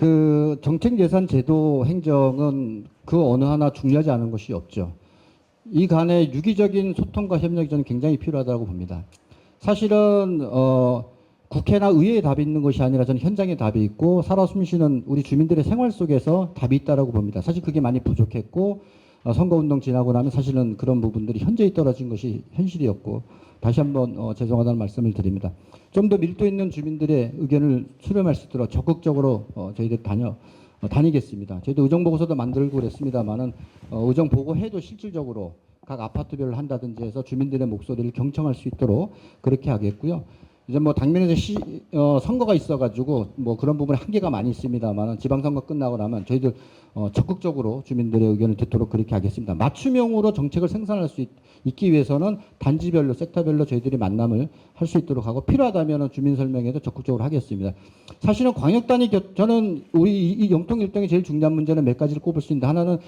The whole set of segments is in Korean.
그 정책 예산 제도 행정은 그 어느 하나 중요하지 않은 것이 없죠. 이 간의 유기적인 소통과 협력이 저는 굉장히 필요하다고 봅니다. 사실은 국회나 의회에 답이 있는 것이 아니라 저는 현장에 답이 있고 살아 숨쉬는 우리 주민들의 생활 속에서 답이 있다라고 봅니다. 사실 그게 많이 부족했고 선거운동 지나고 나면 사실은 그런 부분들이 현저히 떨어진 것이 현실이었고 다시 한번 죄송하다는 말씀을 드립니다. 좀 더 밀도 있는 주민들의 의견을 수렴할 수 있도록 적극적으로 저희들 다니겠습니다. 저희도 의정보고서도 만들고 그랬습니다만은 의정보고해도 실질적으로 각 아파트별로 한다든지 해서 주민들의 목소리를 경청할 수 있도록 그렇게 하겠고요. 이제 뭐 당면에서 선거가 있어가지고 뭐 그런 부분에 한계가 많이 있습니다만은 지방선거 끝나고 나면 저희들 적극적으로 주민들의 의견을 듣도록 그렇게 하겠습니다. 맞춤형으로 정책을 생산할 수 있기 위해서는 단지별로 섹터별로 저희들이 만남을 할 수 있도록 하고 필요하다면 주민 설명회도 적극적으로 하겠습니다. 사실은 광역단위 저는 우리 이 영통 일동의 제일 중요한 문제는 몇 가지를 꼽을 수 있는데 하나는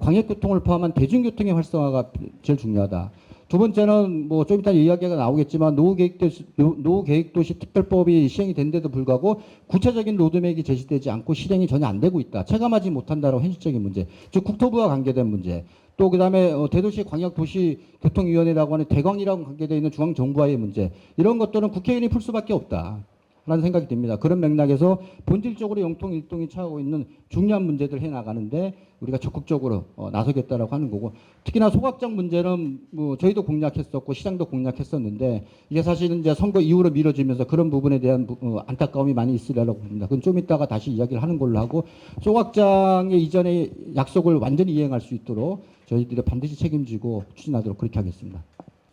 광역교통을 포함한 대중교통의 활성화가 제일 중요하다. 두 번째는 뭐 좀 이따 이야기가 나오겠지만 노후계획도시 특별법이 시행이 된데도 불구하고 구체적인 로드맵이 제시되지 않고 실행이 전혀 안 되고 있다. 체감하지 못한다라고 현실적인 문제. 즉 국토부와 관계된 문제. 또 그다음에 대도시 광역도시교통위원회라고 하는 대광이라고 관계되어 있는 중앙정부와의 문제. 이런 것들은 국회의원이 풀 수밖에 없다. 라는 생각이 듭니다. 그런 맥락에서 본질적으로 영통 일동이 처하고 있는 중요한 문제들 해나가는데 우리가 적극적으로 나서겠다라고 하는 거고, 특히나 소각장 문제는 뭐 저희도 공략했었고 시장도 공략했었는데 이게 사실은 이제 선거 이후로 미뤄지면서 그런 부분에 대한 안타까움이 많이 있으리라고 봅니다. 그건 좀 이따가 다시 이야기를 하는 걸로 하고, 소각장의 이전의 약속을 완전히 이행할 수 있도록 저희들이 반드시 책임지고 추진하도록 그렇게 하겠습니다.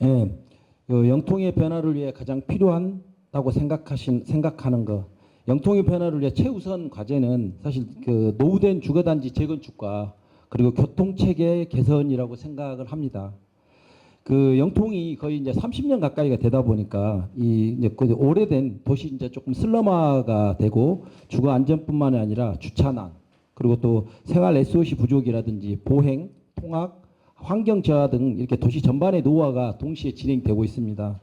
예, 영통의 변화를 위해 가장 필요한 다고 생각하는 거, 영통의 변화를 위해 최우선 과제는 사실 그 노후된 주거단지 재건축과 그리고 교통체계 개선이라고 생각을 합니다. 그 영통이 거의 이제 30년 가까이가 되다 보니까 이 이제 그 오래된 도시 이제 조금 슬럼화가 되고 주거 안전뿐만이 아니라 주차난 그리고 또 생활 SOC 부족이라든지 보행, 통학, 환경 저하 등 이렇게 도시 전반의 노후화가 동시에 진행되고 있습니다.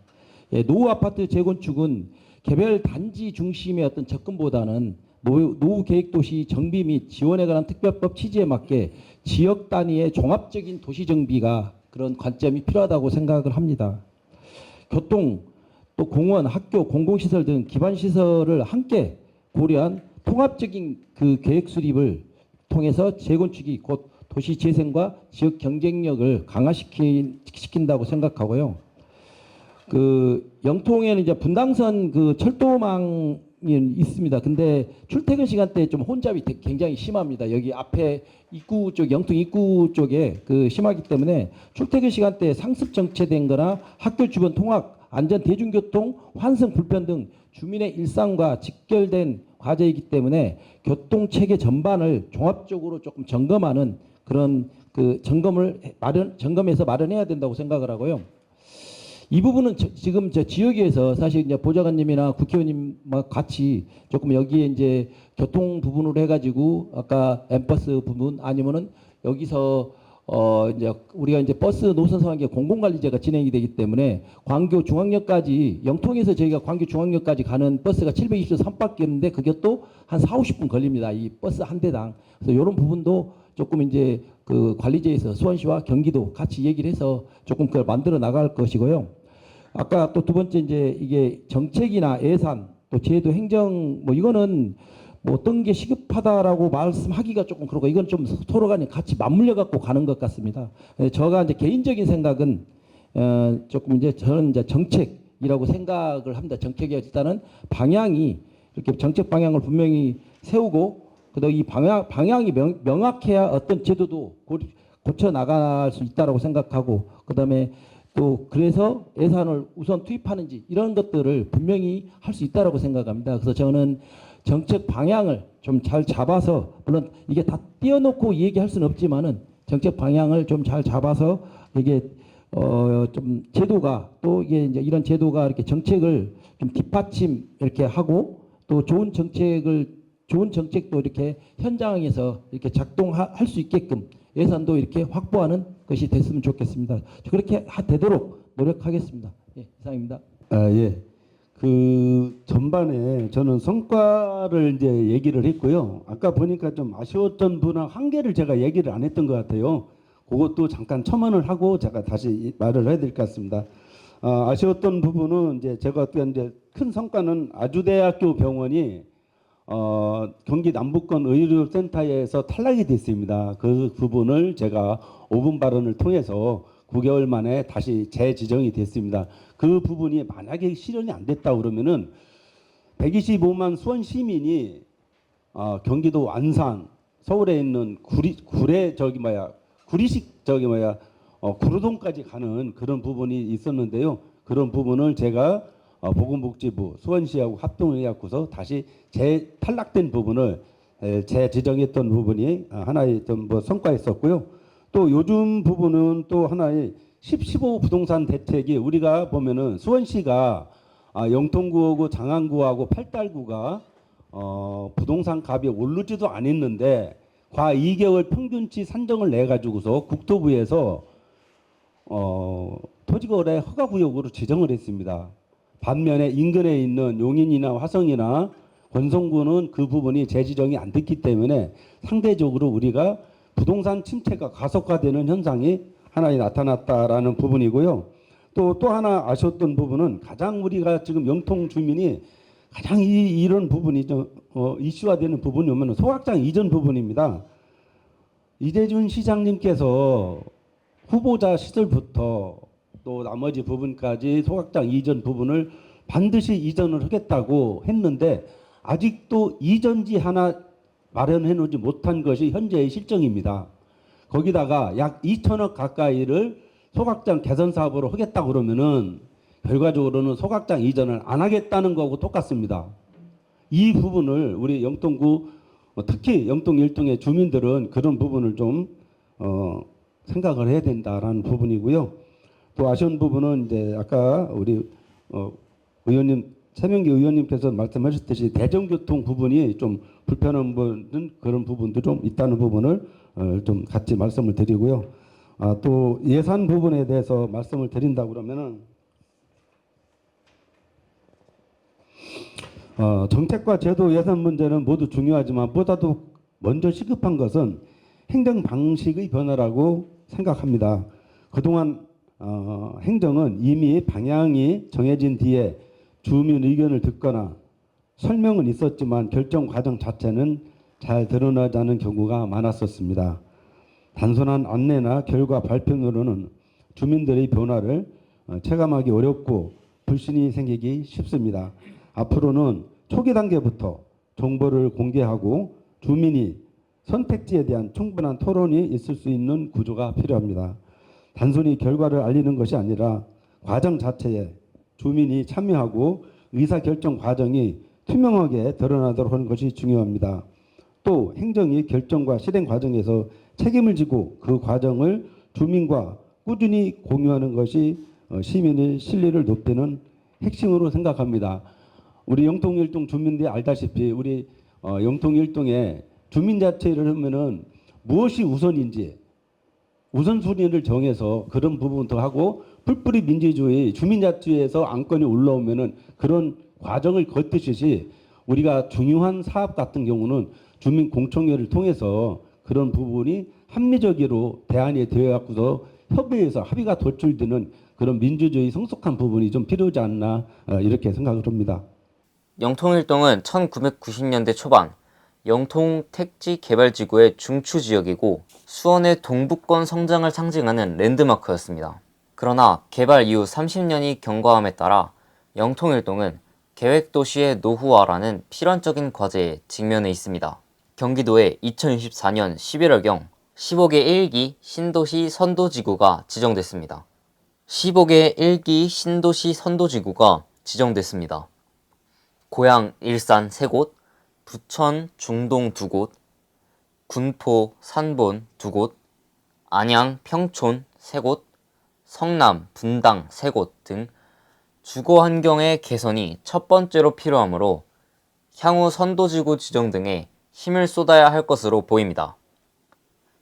예, 노후 아파트 재건축은 개별 단지 중심의 어떤 접근보다는 노후 계획 도시 정비 및 지원에 관한 특별법 취지에 맞게 지역 단위의 종합적인 도시 정비가 그런 관점이 필요하다고 생각을 합니다. 교통, 또 공원, 학교, 공공시설 등 기반 시설을 함께 고려한 통합적인 그 계획 수립을 통해서 재건축이 곧 도시 재생과 지역 경쟁력을 강화시킨다고 생각하고요. 그 영통에는 이제 분당선 그 철도망이 있습니다. 근데 출퇴근 시간대에 좀 혼잡이 굉장히 심합니다. 여기 앞에 입구 쪽, 영통 입구 쪽에 그 심하기 때문에 출퇴근 시간대에 상습 정체된 거나 학교 주변 통학, 안전 대중교통, 환승 불편 등 주민의 일상과 직결된 과제이기 때문에 교통 체계 전반을 종합적으로 조금 점검하는 그런 그 점검해서 마련해야 된다고 생각을 하고요. 이 부분은 지금 저 지역에서 사실 이제 보좌관님이나 국회의원님과 같이 조금 여기에 이제 교통 부분으로 해가지고 아까 엠버스 부분 아니면은 여기서 이제 우리가 이제 버스 노선 상황의 공공관리제가 진행이 되기 때문에 광교 중앙역까지 영통에서 저희가 광교 중앙역까지 가는 버스가 723바퀴였는데 그게 또 한 4, 50분 걸립니다. 이 버스 한 대당. 그래서 이런 부분도 조금 이제 그 관리제에서 수원시와 경기도 같이 얘기를 해서 조금 그걸 만들어 나갈 것이고요. 아까 또 두 번째 이제 이게 정책이나 예산 또 제도 행정 뭐 이거는 뭐 어떤 게 시급하다라고 말씀하기가 조금 그렇고 이건 좀 서로 간에 같이 맞물려 갖고 가는 것 같습니다. 제가 이제 개인적인 생각은 조금 이제 저는 이제 정책이라고 생각을 합니다. 정책이 일단은 방향이 이렇게 정책 방향을 분명히 세우고 그다음 이 방향이 명확해야 어떤 제도도 고쳐 나갈 수 있다라고 생각하고 그다음에 또 그래서 예산을 우선 투입하는지 이런 것들을 분명히 할 수 있다라고 생각합니다. 그래서 저는 정책 방향을 좀 잘 잡아서 물론 이게 다 띄워놓고 얘기할 수는 없지만은 정책 방향을 좀 잘 잡아서 이게 좀 제도가 또 이게 이제 이런 제도가 이렇게 정책을 좀 뒷받침 이렇게 하고 또 좋은 정책도 이렇게 현장에서 이렇게 작동할 수 있게끔 예산도 이렇게 확보하는 것이 됐으면 좋겠습니다. 그렇게 되도록 노력하겠습니다. 예, 이상입니다. 예. 그 전반에 저는 성과를 이제 얘기를 했고요. 아까 보니까 좀 아쉬웠던 부분은 한 개를 제가 얘기를 안 했던 것 같아요. 그것도 잠깐 첨언을 하고 제가 다시 말을 해야 될 것 같습니다. 아쉬웠던 부분은 이제 제가 어떻게 이제 큰 성과는 아주대학교 병원이 경기 남부권 의료센터에서 탈락이 됐습니다. 그 부분을 제가 5분 발언을 통해서 9개월 만에 다시 재지정이 됐습니다. 그 부분이 만약에 실현이 안 됐다 그러면은 125만 수원 시민이 경기도 안산, 서울에 있는 구리식 구로동까지 가는 그런 부분이 있었는데요. 그런 부분을 제가 보건복지부 수원시하고 합동을 해갖고서 다시 탈락된 부분을 재지정했던 부분이 하나의 좀 성과였었고요. 또 요즘 부분은 또 하나의 15 부동산 대책이 우리가 보면은 수원시가 영통구하고 장안구하고 팔달구가 부동산 값이 오르지도 않았는데 과 2개월 평균치 산정을 내 가지고서 국토부에서 토지거래 허가구역으로 지정을 했습니다. 반면에 인근에 있는 용인이나 화성이나 권성구는 그 부분이 재지정이 안 됐기 때문에 상대적으로 우리가 부동산 침체가 가속화되는 현상이 하나 나타났다라는 부분이고요. 또 하나 아쉬웠던 부분은 가장 우리가 지금 영통 주민이 가장 이런 부분이 좀 이슈화되는 부분이 오면 소각장 이전 부분입니다. 이대준 시장님께서 후보자 시절부터 또 나머지 부분까지 소각장 이전 부분을 반드시 이전을 하겠다고 했는데 아직도 이전지 하나 마련해 놓지 못한 것이 현재의 실정입니다. 거기다가 약 2천억 가까이를 소각장 개선 사업으로 하겠다 그러면은 결과적으로는 소각장 이전을 안 하겠다는 거하고 똑같습니다. 이 부분을 우리 영통구 특히 영통 일동의 주민들은 그런 부분을 좀 생각을 해야 된다라는 부분이고요. 또 아쉬운 부분은 이제 아까 우리 의원님 최명기 의원님께서 말씀하셨듯이 대중교통 부분이 좀 불편한 부분 그런 부분도 좀 있다는 부분을 좀 같이 말씀을 드리고요. 또 예산 부분에 대해서 말씀을 드린다 그러면은 정책과 제도 예산 문제는 모두 중요하지만 보다도 먼저 시급한 것은 행정 방식의 변화라고 생각합니다. 그동안 행정은 이미 방향이 정해진 뒤에 주민 의견을 듣거나 설명은 있었지만 결정 과정 자체는 잘 드러나지 않은 경우가 많았었습니다. 단순한 안내나 결과 발표로는 주민들의 변화를 체감하기 어렵고 불신이 생기기 쉽습니다. 앞으로는 초기 단계부터 정보를 공개하고 주민이 선택지에 대한 충분한 토론이 있을 수 있는 구조가 필요합니다. 단순히 결과를 알리는 것이 아니라 과정 자체에 주민이 참여하고 의사결정 과정이 투명하게 드러나도록 하는 것이 중요합니다. 또 행정이 결정과 실행 과정에서 책임을 지고 그 과정을 주민과 꾸준히 공유하는 것이 시민의 신뢰를 높이는 핵심으로 생각합니다. 우리 영통일동 주민들이 알다시피 우리 영통일동에 주민자치를 하면은 무엇이 우선인지 우선순위를 정해서 그런 부분도 하고 풀뿌리 민주주의 주민자치에서 안건이 올라오면은 그런 과정을 거치듯이 우리가 중요한 사업 같은 경우는 주민 공청회를 통해서 그런 부분이 합리적으로 대안이 되어 갖고서 협의해서 합의가 도출되는 그런 민주주의 성숙한 부분이 좀 필요하지 않나 이렇게 생각을 합니다. 영통일동은 1990년대 초반 영통 택지 개발지구의 중추 지역이고 수원의 동부권 성장을 상징하는 랜드마크였습니다. 그러나 개발 이후 30년이 경과함에 따라 영통일동은 계획도시의 노후화라는 필연적인 과제에 직면해 있습니다. 경기도에 2024년 11월경 15개 1기 신도시 선도지구가 지정됐습니다. 15개 1기 신도시 선도지구가 지정됐습니다. 고양, 일산 3곳, 부천, 중동 2곳, 군포, 산본 2곳, 안양, 평촌 3곳, 성남, 분당 3곳 등 주거 환경의 개선이 첫 번째로 필요하므로 향후 선도지구 지정 등에 힘을 쏟아야 할 것으로 보입니다.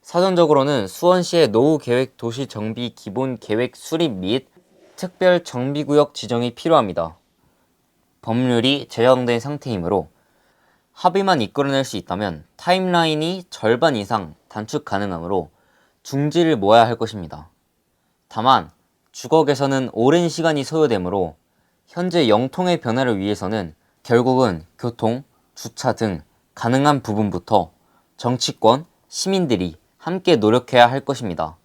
사전적으로는 수원시의 노후계획 도시 정비 기본 계획 수립 및 특별 정비구역 지정이 필요합니다. 법률이 제정된 상태이므로 합의만 이끌어낼 수 있다면 타임라인이 절반 이상 단축 가능하므로 중지를 모아야 할 것입니다. 다만 주거 개선은 오랜 시간이 소요되므로 현재 영통의 변화를 위해서는 결국은 교통, 주차 등 가능한 부분부터 정치권, 시민들이 함께 노력해야 할 것입니다.